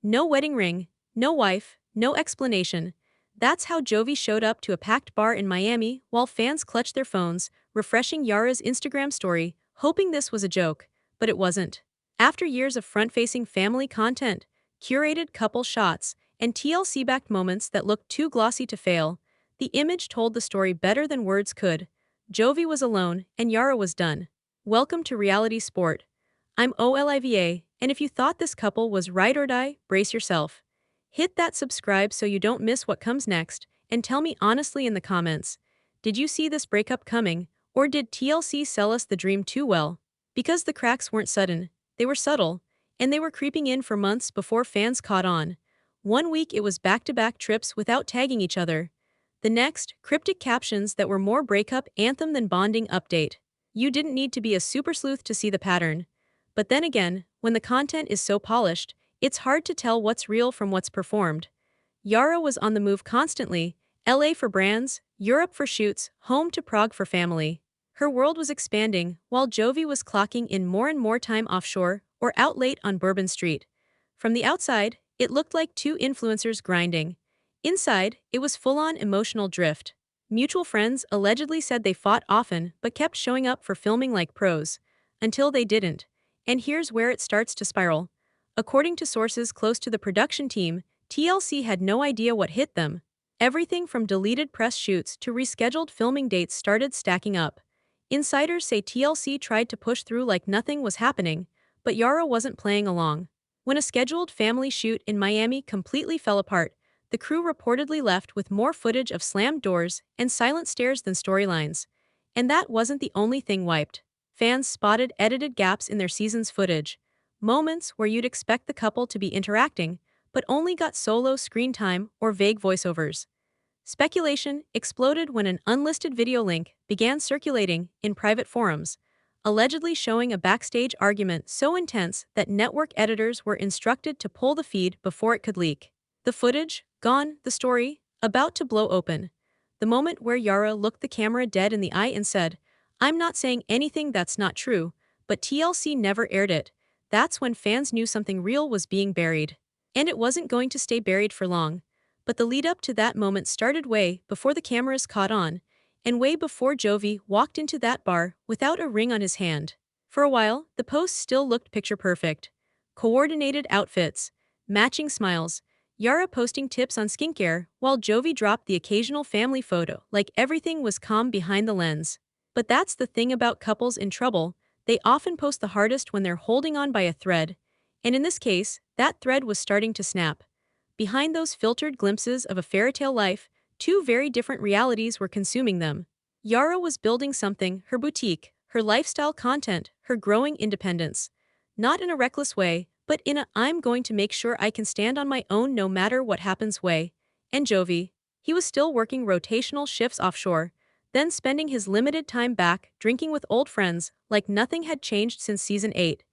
No wedding ring, no wife, no explanation. That's how Jovi showed up to a packed bar in Miami while fans clutched their phones, refreshing Yara's Instagram story, hoping this was a joke, but it wasn't. After years of front-facing family content, curated couple shots, and TLC-backed moments that looked too glossy to fail, the image told the story better than words could. Jovi was alone, and Yara was done. Welcome to reality sport. I'm Oliva, and if you thought this couple was ride or die, brace yourself. Hit that subscribe so you don't miss what comes next, and tell me honestly in the comments, did you see this breakup coming, or did TLC sell us the dream too well? Because the cracks weren't sudden, they were subtle, and they were creeping in for months before fans caught on. One week it was back-to-back trips without tagging each other. The next, cryptic captions that were more breakup anthem than bonding update. You didn't need to be a super sleuth to see the pattern. But then again, when the content is so polished, it's hard to tell what's real from what's performed. Yara was on the move constantly, LA for brands, Europe for shoots, home to Prague for family. Her world was expanding, while Jovi was clocking in more and more time offshore or out late on Bourbon Street. From the outside, it looked like two influencers grinding. Inside, it was full-on emotional drift. Mutual friends allegedly said they fought often but kept showing up for filming like pros. Until they didn't. And here's where it starts to spiral. According to sources close to the production team, TLC had no idea what hit them. Everything from deleted press shoots to rescheduled filming dates started stacking up. Insiders say TLC tried to push through like nothing was happening, but Yara wasn't playing along. When a scheduled family shoot in Miami completely fell apart, the crew reportedly left with more footage of slammed doors and silent stares than storylines. And that wasn't the only thing wiped. Fans spotted edited gaps in their season's footage. Moments where you'd expect the couple to be interacting, but only got solo screen time or vague voiceovers. Speculation exploded when an unlisted video link began circulating in private forums, allegedly showing a backstage argument so intense that network editors were instructed to pull the feed before it could leak. The footage, gone, the story, about to blow open. The moment where Yara looked the camera dead in the eye and said, "I'm not saying anything that's not true," but TLC never aired it. That's when fans knew something real was being buried. And it wasn't going to stay buried for long. But the lead up to that moment started way before the cameras caught on, and way before Jovi walked into that bar without a ring on his hand. For a while, the posts still looked picture perfect. Coordinated outfits, matching smiles, Yara posting tips on skincare, while Jovi dropped the occasional family photo like everything was calm behind the lens. But that's the thing about couples in trouble, they often post the hardest when they're holding on by a thread. And in this case, that thread was starting to snap. Behind those filtered glimpses of a fairytale life, two very different realities were consuming them. Yara was building something, her boutique, her lifestyle content, her growing independence. Not in a reckless way, but in a "I'm going to make sure I can stand on my own no matter what happens" way. And Jovi, he was still working rotational shifts offshore, then spending his limited time back drinking with old friends like nothing had changed since season 8.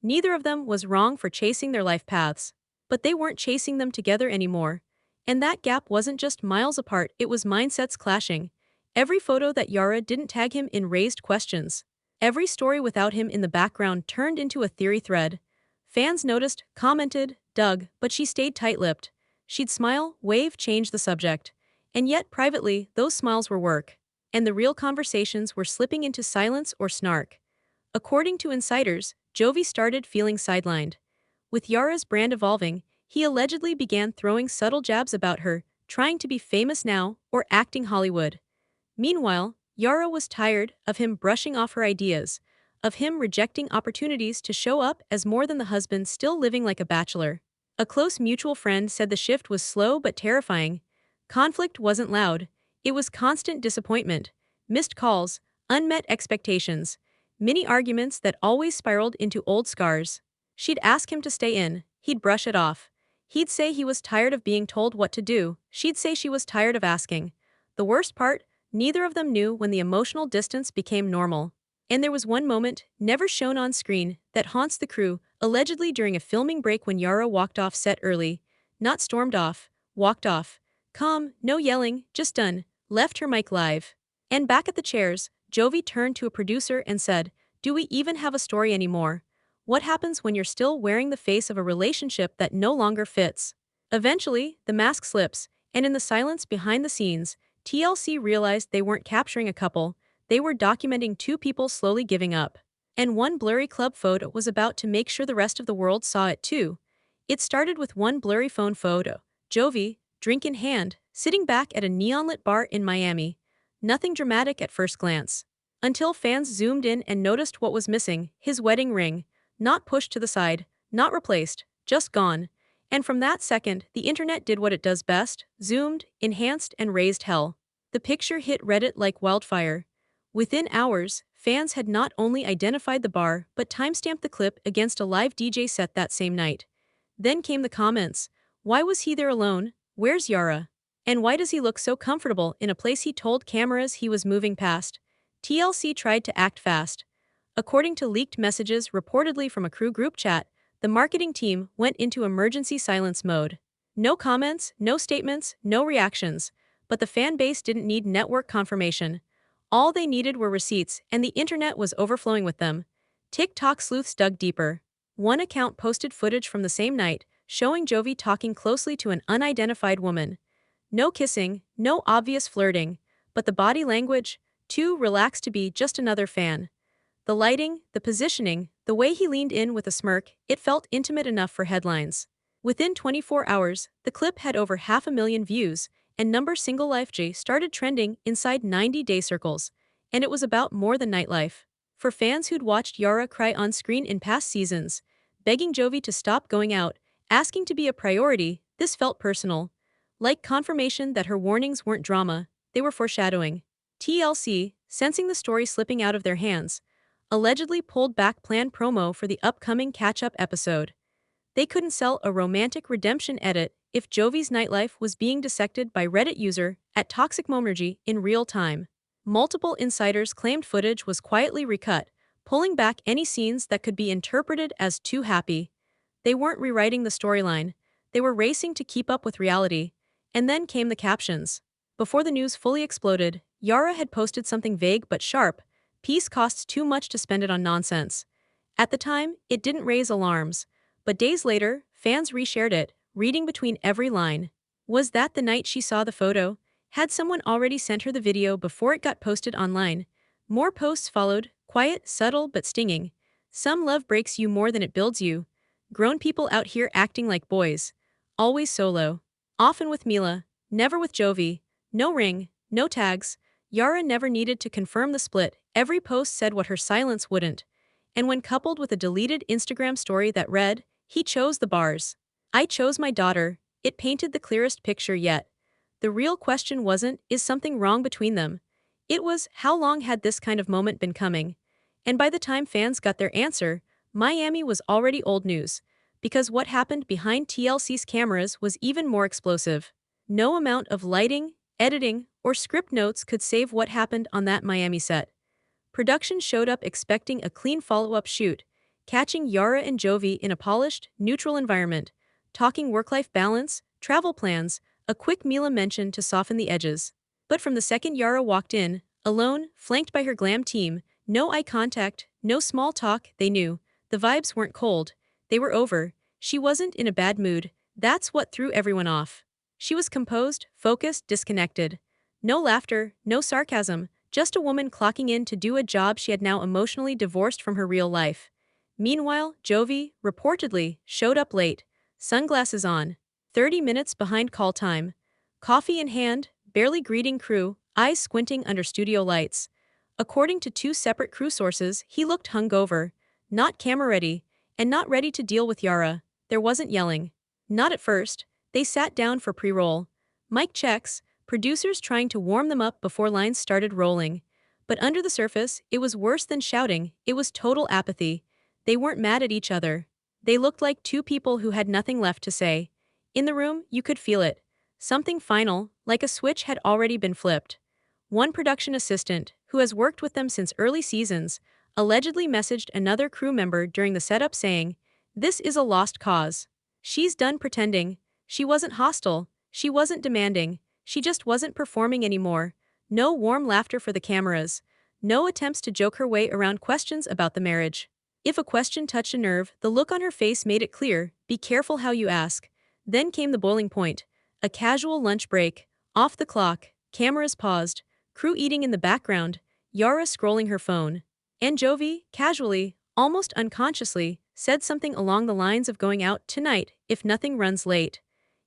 Neither of them was wrong for chasing their life paths. But they weren't chasing them together anymore. And that gap wasn't just miles apart, it was mindsets clashing. Every photo that Yara didn't tag him in raised questions. Every story without him in the background turned into a theory thread. Fans noticed, commented, dug, but she stayed tight-lipped. She'd smile, wave, change the subject. And yet, privately, those smiles were work. And the real conversations were slipping into silence or snark. According to insiders, Jovi started feeling sidelined. With Yara's brand evolving, he allegedly began throwing subtle jabs about her, trying to be famous now or acting Hollywood. Meanwhile, Yara was tired of him brushing off her ideas, of him rejecting opportunities to show up as more than the husband still living like a bachelor. A close mutual friend said the shift was slow but terrifying. Conflict wasn't loud, it was constant disappointment, missed calls, unmet expectations, mini arguments that always spiraled into old scars. She'd ask him to stay in, he'd brush it off. He'd say he was tired of being told what to do, she'd say she was tired of asking. The worst part, neither of them knew when the emotional distance became normal. And there was one moment, never shown on screen, that haunts the crew, allegedly during a filming break when Yara walked off set early. Not stormed off, walked off. Calm, no yelling, just done, left her mic live. And back at the chairs, Jovi turned to a producer and said, "Do we even have a story anymore? What happens when you're still wearing the face of a relationship that no longer fits? Eventually, the mask slips, and in the silence behind the scenes, TLC realized they weren't capturing a couple, they were documenting two people slowly giving up. And one blurry club photo was about to make sure the rest of the world saw it too. It started with one blurry phone photo. Jovi, drink in hand, sitting back at a neon-lit bar in Miami. Nothing dramatic at first glance. Until fans zoomed in and noticed what was missing, his wedding ring. Not pushed to the side, not replaced, just gone. And from that second, the internet did what it does best, zoomed, enhanced, and raised hell. The picture hit Reddit like wildfire. Within hours, fans had not only identified the bar but timestamped the clip against a live DJ set that same night. Then came the comments. Why was he there alone? Where's Yara? And why does he look so comfortable in a place he told cameras he was moving past? TLC tried to act fast. According to leaked messages reportedly from a crew group chat, the marketing team went into emergency silence mode. No comments, no statements, no reactions. But the fan base didn't need network confirmation. All they needed were receipts, and the internet was overflowing with them. TikTok sleuths dug deeper. One account posted footage from the same night, showing Jovi talking closely to an unidentified woman. No kissing, no obvious flirting, but the body language, too relaxed to be just another fan. The lighting, the positioning, the way he leaned in with a smirk, it felt intimate enough for headlines. Within 24 hours, the clip had over 500,000 views, and number single Life J started trending inside 90-day circles. And it was about more than nightlife. For fans who'd watched Yara cry on screen in past seasons, begging Jovi to stop going out, asking to be a priority, this felt personal. Like confirmation that her warnings weren't drama, they were foreshadowing. TLC, sensing the story slipping out of their hands, allegedly pulled back planned promo for the upcoming catch-up episode. They couldn't sell a romantic redemption edit if Jovi's nightlife was being dissected by Reddit user at Toxic Momergy in real time. Multiple insiders claimed footage was quietly recut, pulling back any scenes that could be interpreted as too happy. They weren't rewriting the storyline, they were racing to keep up with reality. And then came the captions. Before the news fully exploded, Yara had posted something vague but sharp. Peace costs too much to spend it on nonsense. At the time, it didn't raise alarms. But days later, fans reshared it, reading between every line. Was that the night she saw the photo? Had someone already sent her the video before it got posted online? More posts followed, quiet, subtle, but stinging. Some love breaks you more than it builds you. Grown people out here acting like boys. Always solo. Often with Mila, never with Jovi. No ring, no tags. Yara never needed to confirm the split, every post said what her silence wouldn't. And when coupled with a deleted Instagram story that read, "He chose the bars. I chose my daughter," it painted the clearest picture yet. The real question wasn't, is something wrong between them? It was, how long had this kind of moment been coming? And by the time fans got their answer, Miami was already old news. Because what happened behind TLC's cameras was even more explosive. No amount of lighting, editing, or script notes could save what happened on that Miami set. Production showed up expecting a clean follow-up shoot, catching Yara and Jovi in a polished, neutral environment, talking work-life balance, travel plans, a quick Mila mention to soften the edges. But from the second Yara walked in, alone, flanked by her glam team, no eye contact, no small talk, they knew. The vibes weren't cold, they were over. She wasn't in a bad mood, that's what threw everyone off. She was composed, focused, disconnected. No laughter, no sarcasm, just a woman clocking in to do a job she had now emotionally divorced from her real life. Meanwhile, Jovi, reportedly, showed up late, sunglasses on, 30 minutes behind call time. Coffee in hand, barely greeting crew, eyes squinting under studio lights. According to two separate crew sources, he looked hungover, not camera-ready, and not ready to deal with Yara. There wasn't yelling. Not at first. They sat down for pre-roll. Mic checks, producers trying to warm them up before lines started rolling. But under the surface, it was worse than shouting, it was total apathy. They weren't mad at each other. They looked like two people who had nothing left to say. In the room, you could feel it. Something final, like a switch had already been flipped. One production assistant, who has worked with them since early seasons, allegedly messaged another crew member during the setup saying, "This is a lost cause. She's done pretending. She wasn't hostile, she wasn't demanding, she just wasn't performing anymore." No warm laughter for the cameras. No attempts to joke her way around questions about the marriage. If a question touched a nerve, the look on her face made it clear, be careful how you ask. Then came the boiling point. A casual lunch break. Off the clock. Cameras paused. Crew eating in the background. Yara scrolling her phone. And Jovi, casually, almost unconsciously, said something along the lines of going out tonight if nothing runs late.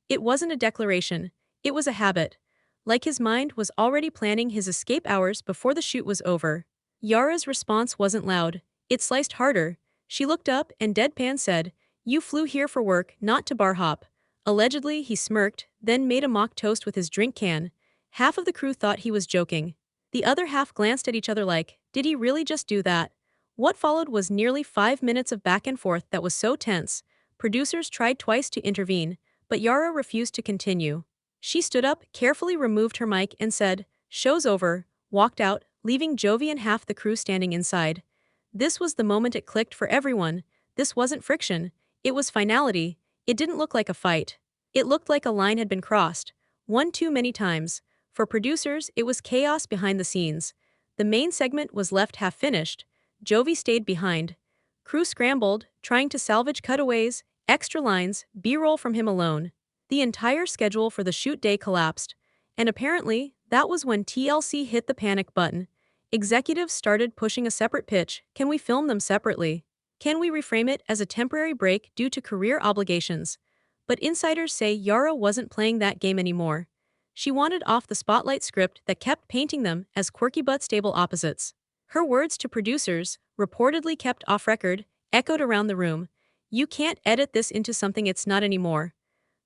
It wasn't a declaration. It was a habit. Like his mind was already planning his escape hours before the shoot was over. Yara's response wasn't loud. It sliced harder. She looked up and deadpan said, "You flew here for work, not to bar hop." Allegedly, he smirked, then made a mock toast with his drink can. Half of the crew thought he was joking. The other half glanced at each other like, did he really just do that? What followed was nearly 5 minutes of back and forth that was so tense. Producers tried twice to intervene, but Yara refused to continue. She stood up, carefully removed her mic and said, "Show's over," walked out, leaving Jovi and half the crew standing inside. This was the moment it clicked for everyone. This wasn't friction. It was finality. It didn't look like a fight. It looked like a line had been crossed. One too many times. For producers, it was chaos behind the scenes. The main segment was left half-finished. Jovi stayed behind. Crew scrambled, trying to salvage cutaways, extra lines, B-roll from him alone. The entire schedule for the shoot day collapsed. And apparently, that was when TLC hit the panic button. Executives started pushing a separate pitch. Can we film them separately? Can we reframe it as a temporary break due to career obligations? But insiders say Yara wasn't playing that game anymore. She wanted off the spotlight script that kept painting them as quirky but stable opposites. Her words to producers, reportedly kept off record, echoed around the room. "You can't edit this into something it's not anymore."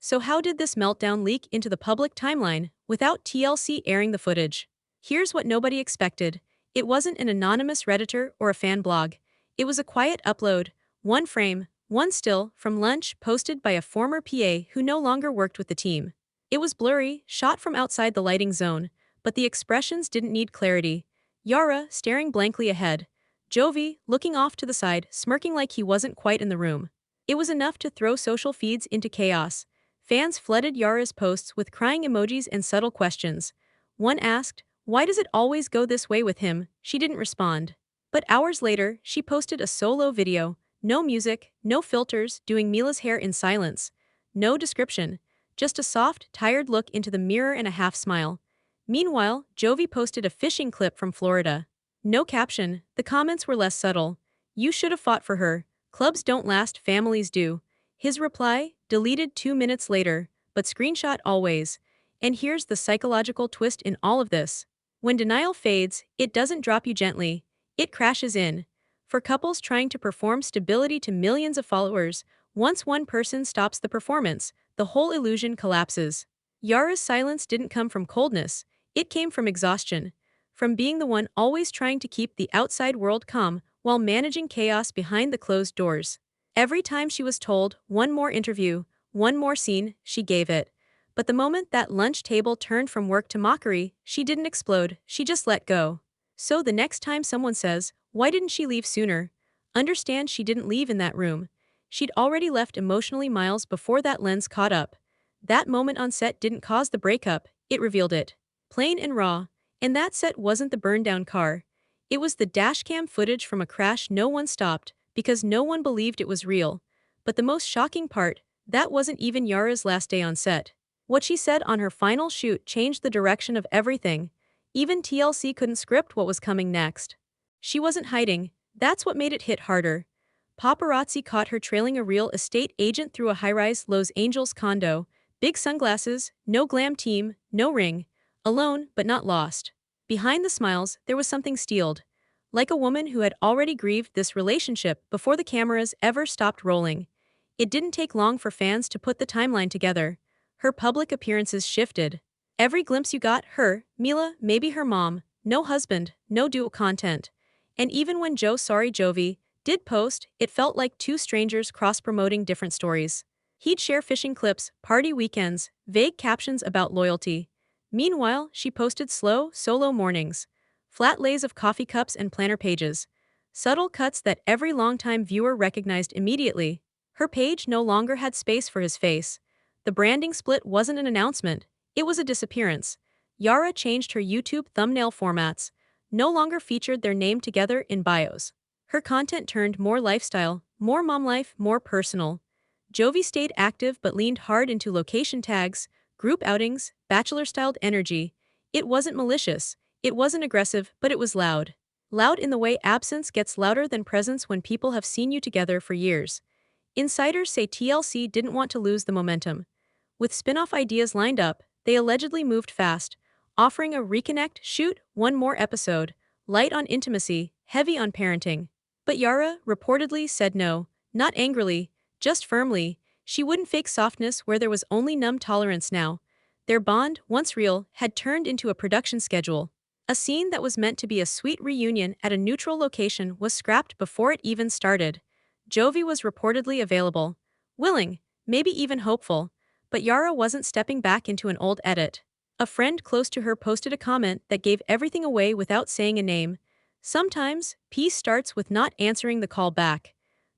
So how did this meltdown leak into the public timeline without TLC airing the footage? Here's what nobody expected. It wasn't an anonymous Redditor or a fan blog. It was a quiet upload, one frame, one still, from lunch posted by a former PA who no longer worked with the team. It was blurry, shot from outside the lighting zone, but the expressions didn't need clarity. Yara, staring blankly ahead. Jovi, looking off to the side, smirking like he wasn't quite in the room. It was enough to throw social feeds into chaos. Fans flooded Yara's posts with crying emojis and subtle questions. One asked, "Why does it always go this way with him?" She didn't respond. But hours later, she posted a solo video. No music, no filters, doing Mila's hair in silence. No description. Just a soft, tired look into the mirror and a half smile. Meanwhile, Jovi posted a fishing clip from Florida. No caption, the comments were less subtle. "You should have fought for her. Clubs don't last, families do." His reply, deleted 2 minutes later, but screenshot always. And here's the psychological twist in all of this. When denial fades, it doesn't drop you gently. It crashes in. For couples trying to perform stability to millions of followers, once one person stops the performance, the whole illusion collapses. Yara's silence didn't come from coldness, it came from exhaustion. From being the one always trying to keep the outside world calm while managing chaos behind the closed doors. Every time she was told, one more interview, one more scene, she gave it. But the moment that lunch table turned from work to mockery, she didn't explode, she just let go. So the next time someone says, "Why didn't she leave sooner?" understand she didn't leave in that room. She'd already left emotionally miles before that lens caught up. That moment on set didn't cause the breakup, it revealed it. Plain and raw. And that set wasn't the burned-down car. It was the dashcam footage from a crash no one stopped, because no one believed it was real. But the most shocking part, that wasn't even Yara's last day on set. What she said on her final shoot changed the direction of everything. Even TLC couldn't script what was coming next. She wasn't hiding, that's what made it hit harder. Paparazzi caught her trailing a real estate agent through a high-rise Los Angeles condo. Big sunglasses, no glam team, no ring. Alone, but not lost. Behind the smiles, there was something steeled. Like a woman who had already grieved this relationship before the cameras ever stopped rolling. It didn't take long for fans to put the timeline together. Her public appearances shifted. Every glimpse you got, her, Mila, maybe her mom, no husband, no dual content. And even when Jovi did post, it felt like two strangers cross-promoting different stories. He'd share fishing clips, party weekends, vague captions about loyalty. Meanwhile, she posted slow, solo mornings. Flat lays of coffee cups and planner pages. Subtle cuts that every longtime viewer recognized immediately. Her page no longer had space for his face. The branding split wasn't an announcement, it was a disappearance. Yara changed her YouTube thumbnail formats. No longer featured their name together in bios. Her content turned more lifestyle, more mom life, more personal. Jovi stayed active but leaned hard into location tags, group outings, bachelor-styled energy. It wasn't malicious, it wasn't aggressive, but it was loud. Loud in the way absence gets louder than presence when people have seen you together for years. Insiders say TLC didn't want to lose the momentum. With spin-off ideas lined up, they allegedly moved fast, offering a reconnect, shoot, one more episode, light on intimacy, heavy on parenting. But Yara reportedly said no, not angrily, just firmly. She wouldn't fake softness where there was only numb tolerance now. Their bond, once real, had turned into a production schedule. A scene that was meant to be a sweet reunion at a neutral location was scrapped before it even started. Jovi was reportedly available, willing, maybe even hopeful, but Yara wasn't stepping back into an old edit. A friend close to her posted a comment that gave everything away without saying a name. Sometimes, peace starts with not answering the call back.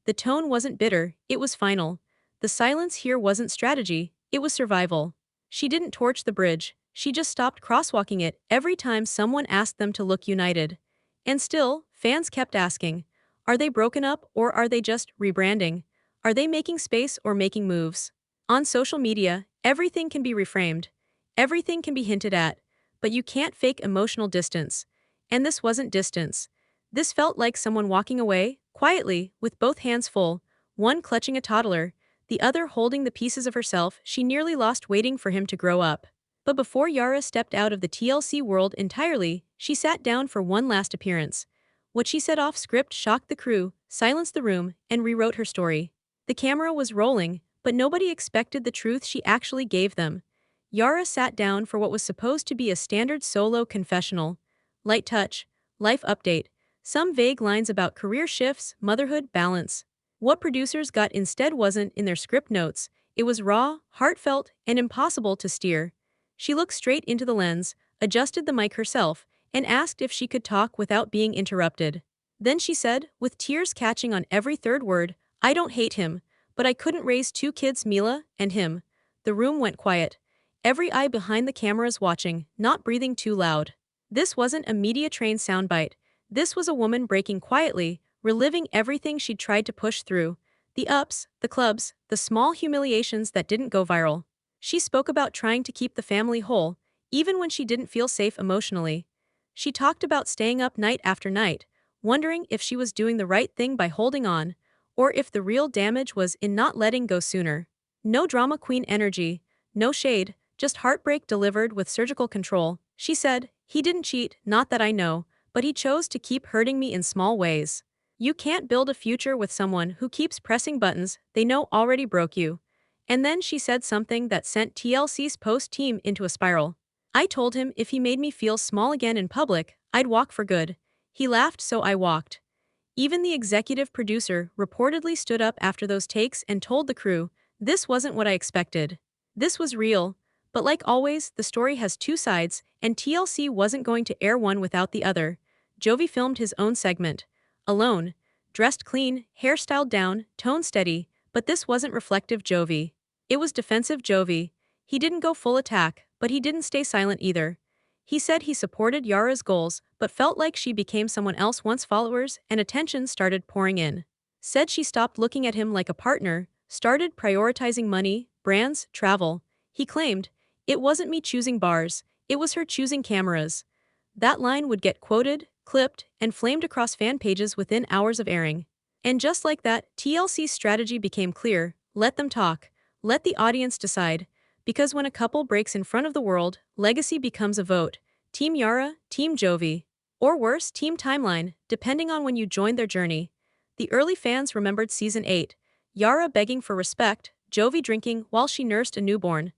The tone wasn't bitter, it was final. The silence here wasn't strategy, it was survival. She didn't torch the bridge, she just stopped crosswalking it every time someone asked them to look united. And still, fans kept asking, are they broken up or are they just rebranding? Are they making space or making moves? On social media, everything can be reframed. Everything can be hinted at, but you can't fake emotional distance. And this wasn't distance. This felt like someone walking away, quietly, with both hands full, one clutching a toddler, the other holding the pieces of herself she nearly lost waiting for him to grow up. But before Yara stepped out of the TLC world entirely, she sat down for one last appearance. What she said off script shocked the crew, silenced the room, and rewrote her story. The camera was rolling, but nobody expected the truth she actually gave them. Yara sat down for what was supposed to be a standard solo confessional. Light touch, life update, some vague lines about career shifts, motherhood, balance. What producers got instead wasn't in their script notes, it was raw, heartfelt, and impossible to steer. She looked straight into the lens, adjusted the mic herself, and asked if she could talk without being interrupted. Then she said, with tears catching on every third word, I don't hate him, but I couldn't raise two kids, Mila and him. The room went quiet. Every eye behind the cameras watching, not breathing too loud. This wasn't a media-trained soundbite. This was a woman breaking quietly, reliving everything she'd tried to push through. The ups, the clubs, the small humiliations that didn't go viral. She spoke about trying to keep the family whole, even when she didn't feel safe emotionally. She talked about staying up night after night, wondering if she was doing the right thing by holding on, or if the real damage was in not letting go sooner. No drama queen energy, no shade, just heartbreak delivered with surgical control. She said, he didn't cheat, not that I know, but he chose to keep hurting me in small ways. You can't build a future with someone who keeps pressing buttons they know already broke you. And then she said something that sent TLC's post-team into a spiral. I told him if he made me feel small again in public, I'd walk for good. He laughed, so I walked. Even the executive producer reportedly stood up after those takes and told the crew, this wasn't what I expected. This was real. But like always, the story has two sides, and TLC wasn't going to air one without the other. Jovi filmed his own segment. Alone. Dressed clean, hair styled down, tone steady, but this wasn't reflective Jovi. It was defensive Jovi. He didn't go full attack, but he didn't stay silent either. He said he supported Yara's goals, but felt like she became someone else once followers and attention started pouring in. Said she stopped looking at him like a partner, started prioritizing money, brands, travel. He claimed, it wasn't me choosing bars, it was her choosing cameras. That line would get quoted, clipped, and flamed across fan pages within hours of airing. And just like that, TLC's strategy became clear: let them talk, let the audience decide. Because when a couple breaks in front of the world, legacy becomes a vote. Team Yara, Team Jovi. Or worse, Team Timeline, depending on when you joined their journey. The early fans remembered Season 8. Yara begging for respect, Jovi drinking while she nursed a newborn.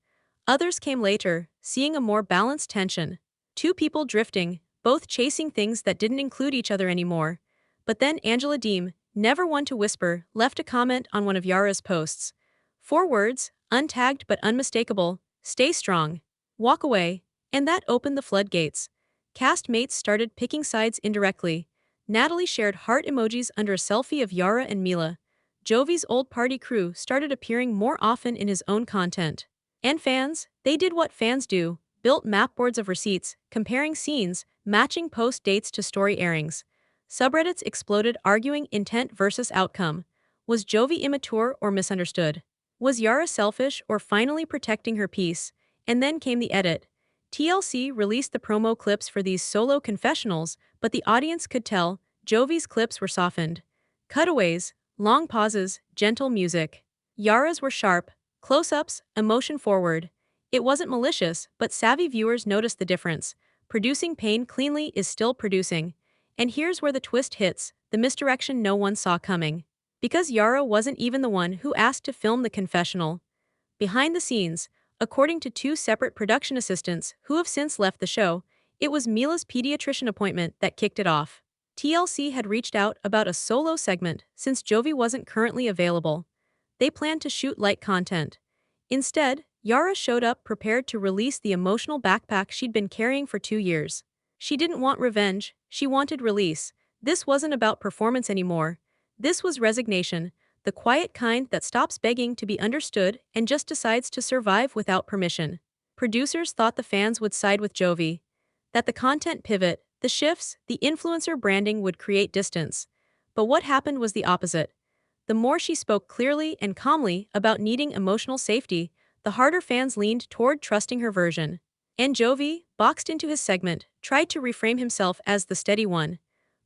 Others came later, seeing a more balanced tension. Two people drifting, both chasing things that didn't include each other anymore. But then Angela Deem, never one to whisper, left a comment on one of Yara's posts. 4 words, untagged but unmistakable: stay strong. Walk away. And that opened the floodgates. Cast mates started picking sides indirectly. Natalie shared heart emojis under a selfie of Yara and Mila. Jovi's old party crew started appearing more often in his own content. And fans, they did what fans do, built mapboards of receipts, comparing scenes, matching post dates to story airings. Subreddits exploded arguing intent versus outcome. Was Jovi immature or misunderstood? Was Yara selfish or finally protecting her peace? And then came the edit. TLC released the promo clips for these solo confessionals, but the audience could tell Jovi's clips were softened. Cutaways, long pauses, gentle music. Yara's were sharp, close-ups, emotion forward. It wasn't malicious, but savvy viewers noticed the difference. Producing pain cleanly is still producing. And here's where the twist hits, the misdirection no one saw coming. Because Yara wasn't even the one who asked to film the confessional. Behind the scenes, according to two separate production assistants who have since left the show, it was Mila's pediatrician appointment that kicked it off. TLC had reached out about a solo segment since Jovi wasn't currently available. They planned to shoot light content. Instead, Yara showed up prepared to release the emotional backpack she'd been carrying for 2 years. She didn't want revenge, she wanted release. This wasn't about performance anymore. This was resignation, the quiet kind that stops begging to be understood and just decides to survive without permission. Producers thought the fans would side with Jovi. That the content pivot, the shifts, the influencer branding would create distance. But what happened was the opposite. The more she spoke clearly and calmly about needing emotional safety, the harder fans leaned toward trusting her version. And Jovi, boxed into his segment, tried to reframe himself as the steady one.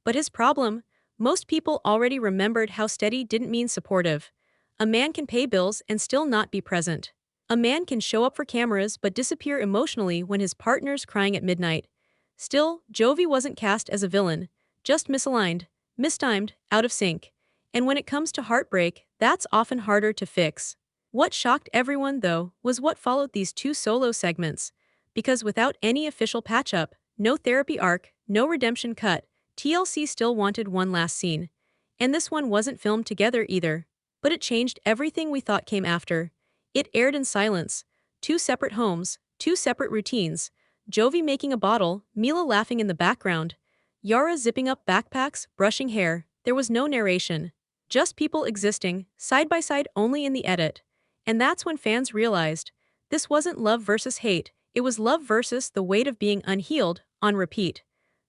But his problem? Most people already remembered how steady didn't mean supportive. A man can pay bills and still not be present. A man can show up for cameras but disappear emotionally when his partner's crying at midnight. Still, Jovi wasn't cast as a villain, just misaligned, mistimed, out of sync. And when it comes to heartbreak, that's often harder to fix. What shocked everyone, though, was what followed these two solo segments. Because without any official patch-up, no therapy arc, no redemption cut, TLC still wanted one last scene. And this one wasn't filmed together either. But it changed everything we thought came after. It aired in silence. Two separate homes, two separate routines. Jovi making a bottle, Mila laughing in the background. Yara zipping up backpacks, brushing hair. There was no narration. Just people existing, side by side only in the edit. And that's when fans realized. This wasn't love versus hate, it was love versus the weight of being unhealed, on repeat.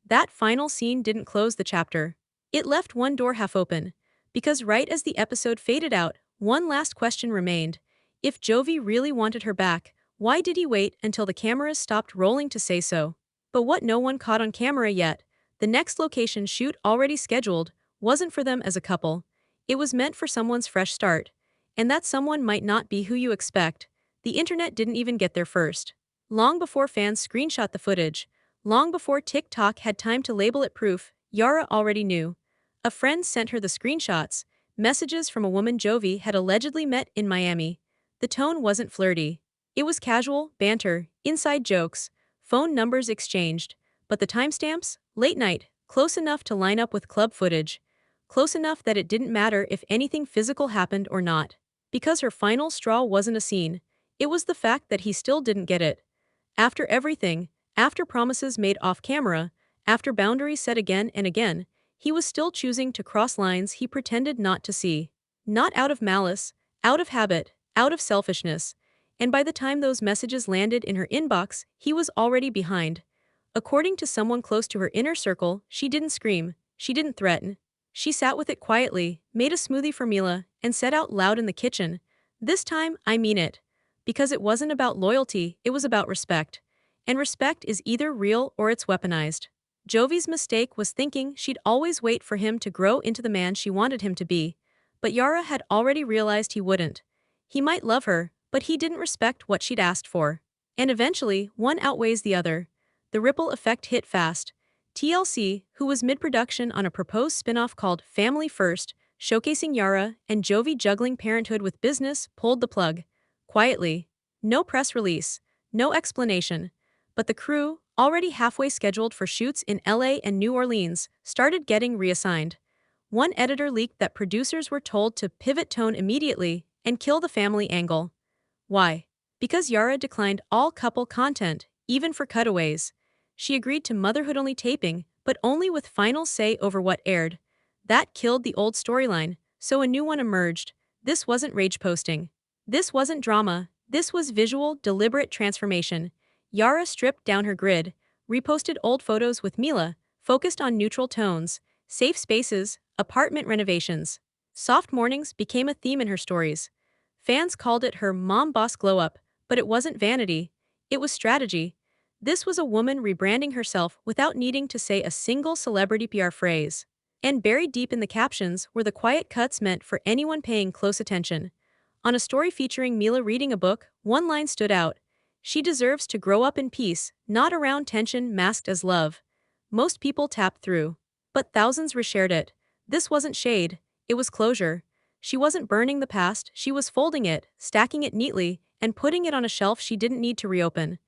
That final scene didn't close the chapter. It left one door half open. Because right as the episode faded out, one last question remained. If Jovi really wanted her back, why did he wait until the cameras stopped rolling to say so? But what no one caught on camera yet, the next location shoot already scheduled, wasn't for them as a couple. It was meant for someone's fresh start. And that someone might not be who you expect. The internet didn't even get there first. Long before fans screenshot the footage, long before TikTok had time to label it proof, Yara already knew. A friend sent her the screenshots, messages from a woman Jovi had allegedly met in Miami. The tone wasn't flirty. It was casual, banter, inside jokes, phone numbers exchanged. But the timestamps? Late night, close enough to line up with club footage. Close enough that it didn't matter if anything physical happened or not. Because her final straw wasn't a scene. It was the fact that he still didn't get it. After everything, after promises made off camera, after boundaries set again and again, he was still choosing to cross lines he pretended not to see. Not out of malice, out of habit, out of selfishness. And by the time those messages landed in her inbox, he was already behind. According to someone close to her inner circle, she didn't scream, she didn't threaten. She sat with it quietly, made a smoothie for Mila, and said out loud in the kitchen, "This time, I mean it." Because it wasn't about loyalty, it was about respect. And respect is either real or it's weaponized. Jovi's mistake was thinking she'd always wait for him to grow into the man she wanted him to be. But Yara had already realized he wouldn't. He might love her, but he didn't respect what she'd asked for. And eventually, one outweighs the other. The ripple effect hit fast. TLC, who was mid-production on a proposed spin-off called Family First, showcasing Yara and Jovi juggling parenthood with business, pulled the plug. Quietly. No press release. No explanation. But the crew, already halfway scheduled for shoots in LA and New Orleans, started getting reassigned. One editor leaked that producers were told to pivot tone immediately and kill the family angle. Why? Because Yara declined all couple content, even for cutaways. She agreed to motherhood-only taping, but only with final say over what aired. That killed the old storyline, so a new one emerged. This wasn't rage posting. This wasn't drama, this was visual, deliberate transformation. Yara stripped down her grid, reposted old photos with Mila, focused on neutral tones, safe spaces, apartment renovations. Soft mornings became a theme in her stories. Fans called it her mom boss glow up, but it wasn't vanity, it was strategy. This was a woman rebranding herself without needing to say a single celebrity PR phrase. And buried deep in the captions were the quiet cuts meant for anyone paying close attention. On a story featuring Mila reading a book, one line stood out. She deserves to grow up in peace, not around tension masked as love. Most people tapped through. But thousands reshared it. This wasn't shade, it was closure. She wasn't burning the past, she was folding it, stacking it neatly, and putting it on a shelf she didn't need to reopen.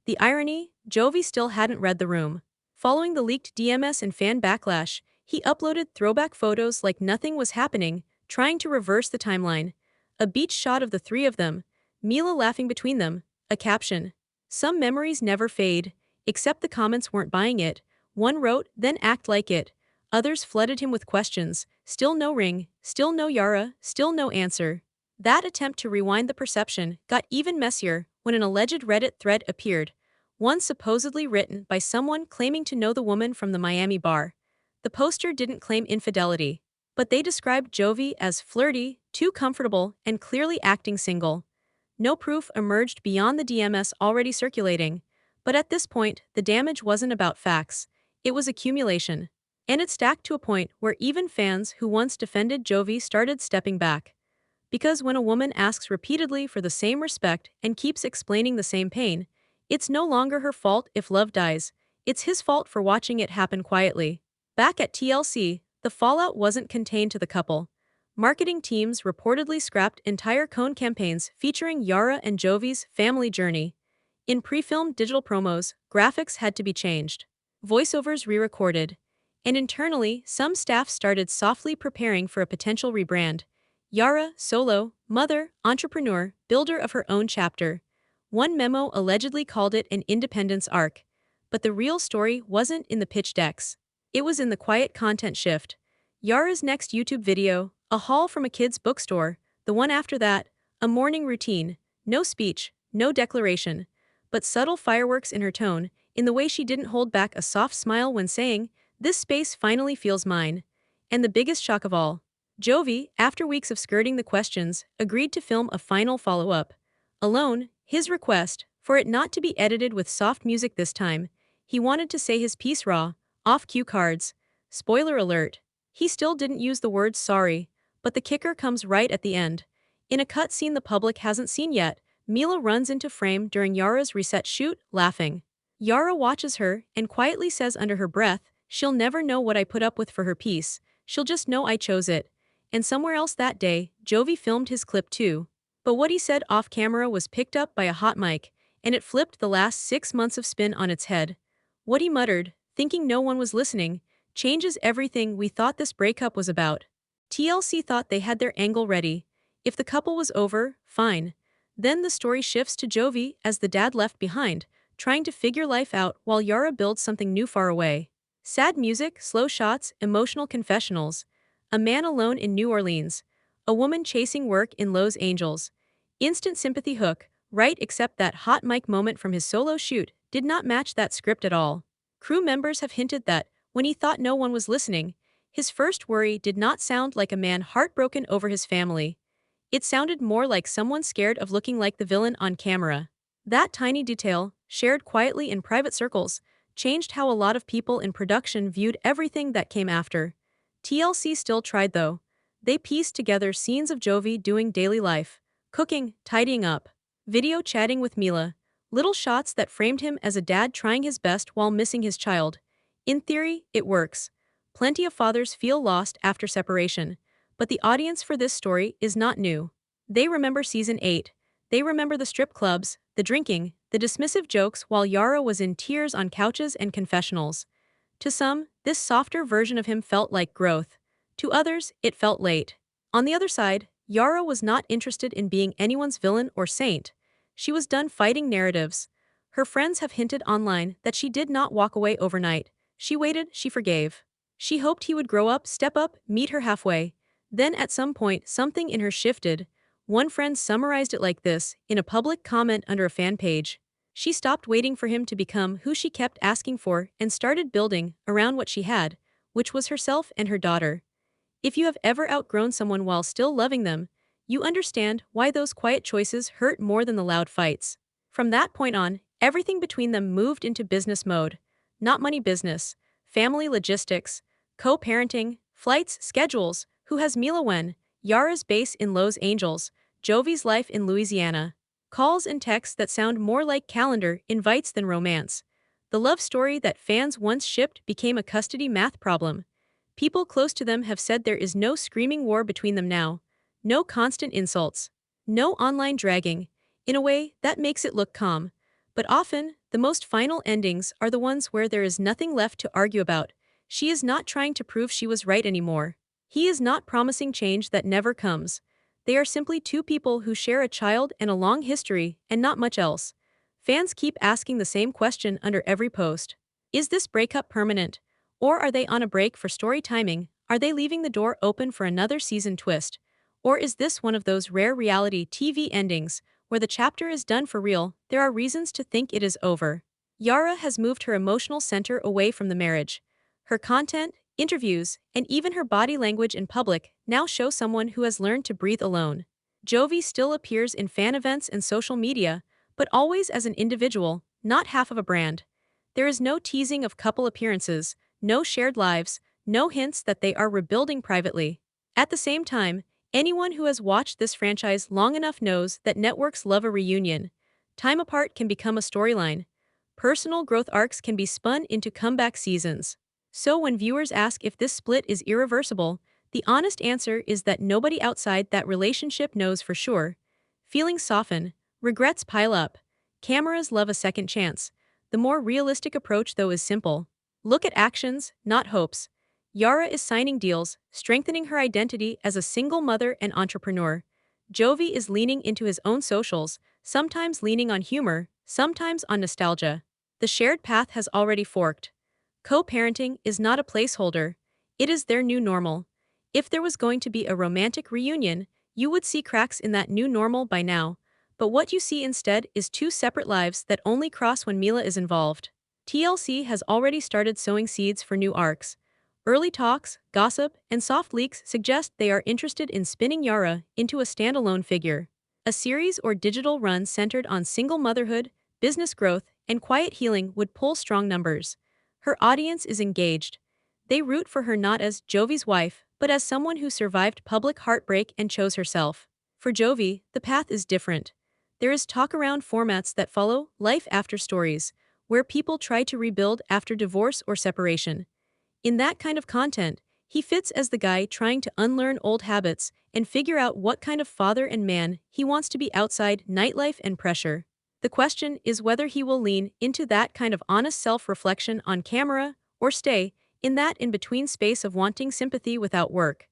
The irony, Jovi still hadn't read the room. Following the leaked DMS and fan backlash, he uploaded throwback photos like nothing was happening, trying to reverse the timeline. A beach shot of the three of them, Mila laughing between them, a caption. Some memories never fade, except the comments weren't buying it. One wrote, then act like it. Others flooded him with questions, still no ring, still no Yara, still no answer. That attempt to rewind the perception got even messier when an alleged Reddit thread appeared, one supposedly written by someone claiming to know the woman from the Miami bar. The poster didn't claim infidelity, but they described Jovi as flirty, too comfortable, and clearly acting single. No proof emerged beyond the DMS already circulating, but at this point, the damage wasn't about facts, it was accumulation. And it stacked to a point where even fans who once defended Jovi started stepping back. Because when a woman asks repeatedly for the same respect and keeps explaining the same pain, it's no longer her fault if love dies, it's his fault for watching it happen quietly. Back at TLC, the fallout wasn't contained to the couple. Marketing teams reportedly scrapped entire cone campaigns featuring Yara and Jovi's family journey. In pre-filmed digital promos, graphics had to be changed. Voiceovers re-recorded. And internally, some staff started softly preparing for a potential rebrand. Yara, solo, mother, entrepreneur, builder of her own chapter. One memo allegedly called it an independence arc. But the real story wasn't in the pitch decks. It was in the quiet content shift. Yara's next YouTube video, a haul from a kid's bookstore. The one after that, a morning routine. No speech, no declaration. But subtle fireworks in her tone, in the way she didn't hold back a soft smile when saying, "This space finally feels mine." And the biggest shock of all, Jovi, after weeks of skirting the questions, agreed to film a final follow-up. Alone, his request, for it not to be edited with soft music this time, he wanted to say his piece raw, off-cue cards. Spoiler alert, he still didn't use the word sorry, but the kicker comes right at the end. In a cut scene the public hasn't seen yet, Mila runs into frame during Yara's reset shoot, laughing. Yara watches her and quietly says under her breath, "She'll never know what I put up with for her piece, she'll just know I chose it." And somewhere else that day, Jovi filmed his clip too. But what he said off camera was picked up by a hot mic, and it flipped the last 6 months of spin on its head. What he muttered, thinking no one was listening, changes everything we thought this breakup was about. TLC thought they had their angle ready. If the couple was over, fine. Then the story shifts to Jovi as the dad left behind, trying to figure life out while Yara builds something new far away. Sad music, slow shots, emotional confessionals. A man alone in New Orleans. A woman chasing work in Los Angeles. Instant sympathy hook, right, except that hot mic moment from his solo shoot did not match that script at all. Crew members have hinted that, when he thought no one was listening, his first worry did not sound like a man heartbroken over his family. It sounded more like someone scared of looking like the villain on camera. That tiny detail, shared quietly in private circles, changed how a lot of people in production viewed everything that came after. TLC still tried though. They pieced together scenes of Jovi doing daily life, cooking, tidying up, video chatting with Mila, little shots that framed him as a dad trying his best while missing his child. In theory, it works. Plenty of fathers feel lost after separation, but the audience for this story is not new. They remember season 8. They remember the strip clubs, the drinking, the dismissive jokes while Yara was in tears on couches and confessionals. To some, this softer version of him felt like growth. To others, it felt late. On the other side, Yara was not interested in being anyone's villain or saint. She was done fighting narratives. Her friends have hinted online that she did not walk away overnight. She waited, she forgave. She hoped he would grow up, step up, meet her halfway. Then at some point, something in her shifted. One friend summarized it like this, in a public comment under a fan page. She stopped waiting for him to become who she kept asking for and started building around what she had, which was herself and her daughter. If you have ever outgrown someone while still loving them, you understand why those quiet choices hurt more than the loud fights. From that point on, everything between them moved into business mode. Not money business, family logistics, co-parenting, flights, schedules, who has Mila when, Yara's base in Los Angeles, Jovi's life in Louisiana. Calls and texts that sound more like calendar invites than romance. The love story that fans once shipped became a custody math problem. People close to them have said there is no screaming war between them now. No constant insults. No online dragging. In a way, that makes it look calm. But often, the most final endings are the ones where there is nothing left to argue about. She is not trying to prove she was right anymore. He is not promising change that never comes. They are simply two people who share a child and a long history, and not much else. Fans keep asking the same question under every post. Is this breakup permanent? Or are they on a break for story timing? Are they leaving the door open for another season twist? Or is this one of those rare reality TV endings where the chapter is done for real? There are reasons to think it is over. Yara has moved her emotional center away from the marriage. Her content, interviews, and even her body language in public now show someone who has learned to breathe alone. Jovi still appears in fan events and social media, but always as an individual, not half of a brand. There is no teasing of couple appearances, no shared lives, no hints that they are rebuilding privately. At the same time, anyone who has watched this franchise long enough knows that networks love a reunion. Time apart can become a storyline. Personal growth arcs can be spun into comeback seasons. So when viewers ask if this split is irreversible, the honest answer is that nobody outside that relationship knows for sure. Feelings soften, regrets pile up. Cameras love a second chance. The more realistic approach, though, is simple. Look at actions, not hopes. Yara is signing deals, strengthening her identity as a single mother and entrepreneur. Jovi is leaning into his own socials, sometimes leaning on humor, sometimes on nostalgia. The shared path has already forked. Co-parenting is not a placeholder. It is their new normal. If there was going to be a romantic reunion, you would see cracks in that new normal by now. But what you see instead is two separate lives that only cross when Mila is involved. TLC has already started sowing seeds for new arcs. Early talks, gossip, and soft leaks suggest they are interested in spinning Yara into a standalone figure. A series or digital run centered on single motherhood, business growth, and quiet healing would pull strong numbers. Her audience is engaged. They root for her not as Jovi's wife, but as someone who survived public heartbreak and chose herself. For Jovi, the path is different. There is talk around formats that follow life after stories, where people try to rebuild after divorce or separation. In that kind of content, he fits as the guy trying to unlearn old habits and figure out what kind of father and man he wants to be outside nightlife and pressure. The question is whether he will lean into that kind of honest self-reflection on camera or stay in that in-between space of wanting sympathy without work.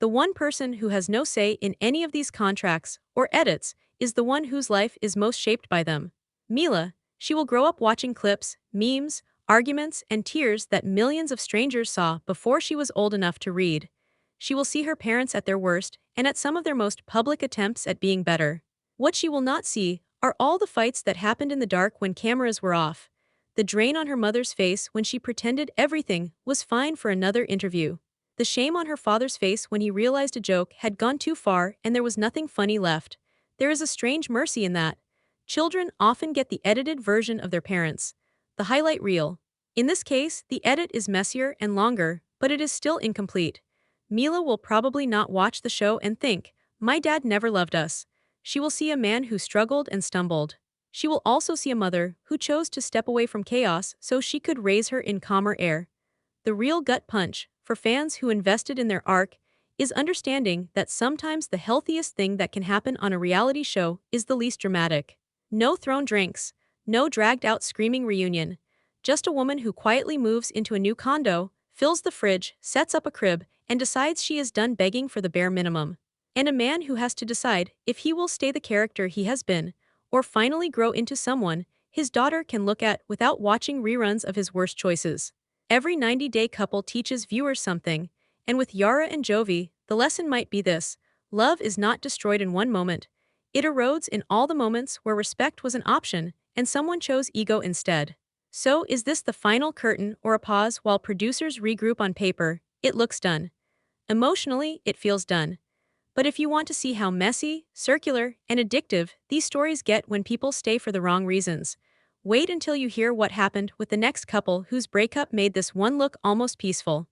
The one person who has no say in any of these contracts or edits is the one whose life is most shaped by them. Mila, she will grow up watching clips, memes, arguments, and tears that millions of strangers saw before she was old enough to read. She will see her parents at their worst and at some of their most public attempts at being better. What she will not see are all the fights that happened in the dark when cameras were off. The drain on her mother's face when she pretended everything was fine for another interview. The shame on her father's face when he realized a joke had gone too far and there was nothing funny left. There is a strange mercy in that. Children often get the edited version of their parents, the highlight reel. In this case, the edit is messier and longer, but it is still incomplete. Mila will probably not watch the show and think, "My dad never loved us." She will see a man who struggled and stumbled. She will also see a mother who chose to step away from chaos so she could raise her in calmer air. The real gut punch, for fans who invested in their arc, is understanding that sometimes the healthiest thing that can happen on a reality show is the least dramatic. No thrown drinks, no dragged-out screaming reunion. Just a woman who quietly moves into a new condo, fills the fridge, sets up a crib, and decides she is done begging for the bare minimum. And a man who has to decide if he will stay the character he has been, or finally grow into someone his daughter can look at without watching reruns of his worst choices. Every 90-day couple teaches viewers something, and with Yara and Jovi, the lesson might be this: love is not destroyed in one moment. It erodes in all the moments where respect was an option and someone chose ego instead. So, is this the final curtain or a pause while producers regroup on paper? It looks done. Emotionally, it feels done. But if you want to see how messy, circular, and addictive these stories get when people stay for the wrong reasons, wait until you hear what happened with the next couple whose breakup made this one look almost peaceful.